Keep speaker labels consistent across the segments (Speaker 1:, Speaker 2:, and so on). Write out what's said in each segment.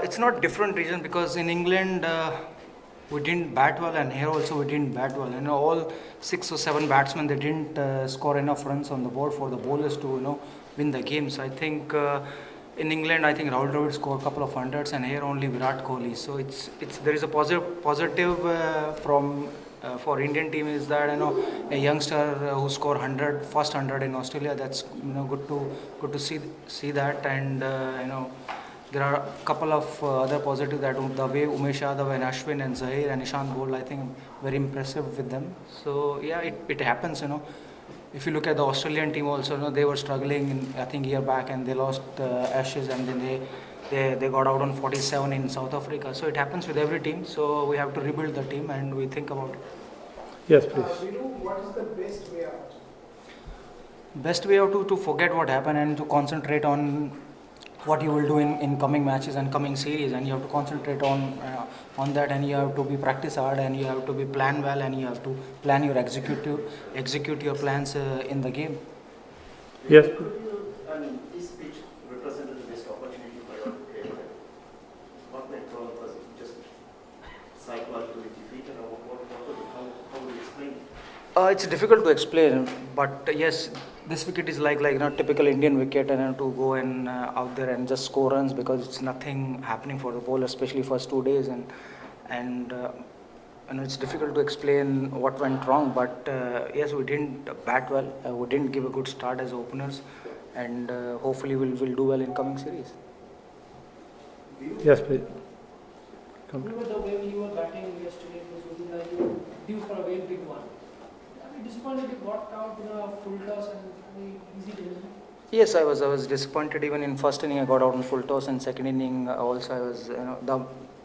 Speaker 1: It's not different reason because in England we didn't bat well, and here also we didn't bat well. All 6 or 7 batsmen, they didn't score enough runs on the board for the bowlers to win the games. I think in England, I think Rahul Dravid scored a couple of hundreds, and here only Virat Kohli. So it's there is a positive from for Indian team is that a youngster who scored 100 first 100 in Australia. That's good to see that, and there are a couple of other positive that the way Umesh Yadav and Ashwin and Zahir and Ishan bowled, I think very impressive with them. So yeah, it happens. If you look at the Australian team also, they were struggling I think year back, and they lost Ashes, and then they got out on 47 in South Africa. So it happens with every team. So we have to rebuild the team, and we think about it.
Speaker 2: Yes, please.
Speaker 3: What is the best way out?
Speaker 1: Best way out to forget what happened and to concentrate on what you will do in coming matches and coming series, and you have to concentrate on that, and you have to be practice hard, and you have to be plan well, and you have to plan your execute your plans in the game.
Speaker 2: Yes.
Speaker 4: I mean, this pitch represented the best opportunity for your career. What went wrong? Was it just psychologically defeated, or how would you explain it?
Speaker 1: It's difficult to explain, but yes, this wicket is like typical Indian wicket, and to go and out there and just score runs, because it's nothing happening for the bowler, especially first 2 days, and it's difficult to explain what went wrong. But yes, we didn't bat well, we didn't give a good start as openers, and hopefully we'll do well in coming series.
Speaker 2: Yes, please.
Speaker 3: Remember the way you were batting yesterday, it was looking like you were due for a very big one. Are you disappointed you got out in a full toss and very easy delivery?
Speaker 1: Yes, I was disappointed. Even in first inning I got out on full toss, and second inning also I was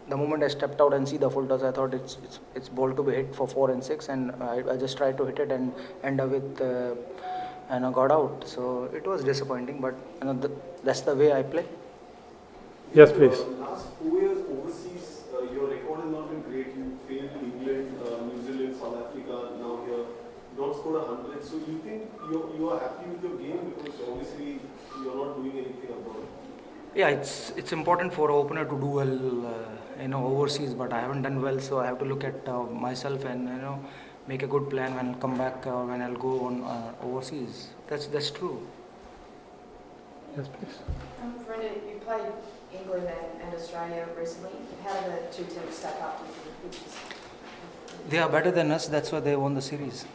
Speaker 1: the moment I stepped out and see the full toss, I thought it's ball to be hit for 4 and 6, and I just tried to hit it and end up with got out. So it was disappointing, but that's the way I play.
Speaker 2: Yes, please.
Speaker 5: Last 4 years overseas, your record has not been great. You failed in England, New Zealand, South Africa, now here. You don't score 100. So you think you are happy with your game, because obviously you're not doing anything abroad?
Speaker 1: Yeah, it's important for an opener to do well, overseas. But I haven't done well, so I have to look at myself and make a good plan when I come back or when I'll go on overseas. That's true.
Speaker 2: Yes, please.
Speaker 6: Virender, you played England and Australia recently. How do the two teams stack up to the pitches?
Speaker 1: They are better than us. That's why they won the series.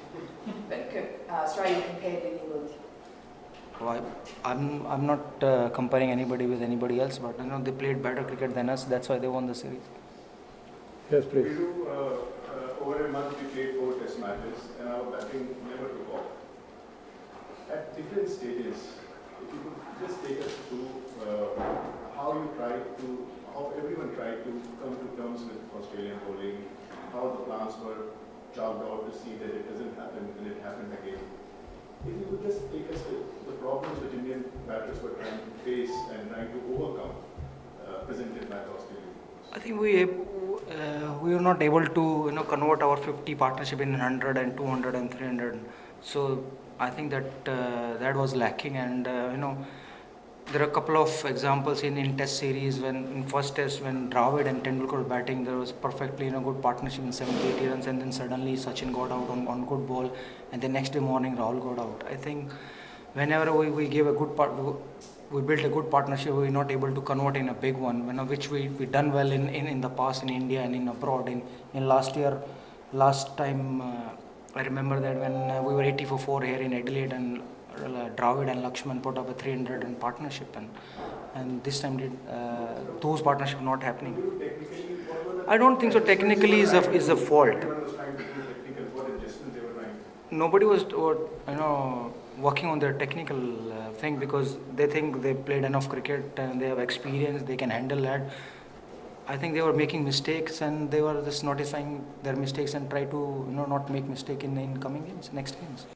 Speaker 6: But Australia compared with England?
Speaker 1: Well, I'm not comparing anybody with anybody else, but they played better cricket than us. That's why they won the series.
Speaker 2: Yes, please.
Speaker 5: Over a month we played 4 test matches, and our batting never took off. At different stages, if you could just take us through how everyone tried to come to terms with Australian bowling, how the plans were chalked out to see that it doesn't happen, and it happened again. If you could just take us to the problems which Indian batters were trying to face and trying to overcome, presented by the Australian bowlers.
Speaker 1: I think we were not able to convert our 50 partnership in 100 and 200 and 300. So I think that was lacking, and there are a couple of examples in test series. When in first test, when Dravid and Tendulkar were batting, there was perfectly good partnership in 70-80 runs, and then suddenly Sachin got out on good ball, and the next day morning Rahul got out. I think whenever we give a good we built a good partnership, we were not able to convert in a big one, which we done well in the past in India and in abroad. In last time I remember that when we were 80 for 4 here in Adelaide, and Dravid and Lakshman put up a 300 in partnership, and this time those partnerships not happening. I don't think so. Technically is a fault. Nobody was working on their technical thing, because they think they played enough cricket and they have experience, they can handle that. I think they were making mistakes, and they were just notifying their mistakes and try to not make mistake in coming games, next games.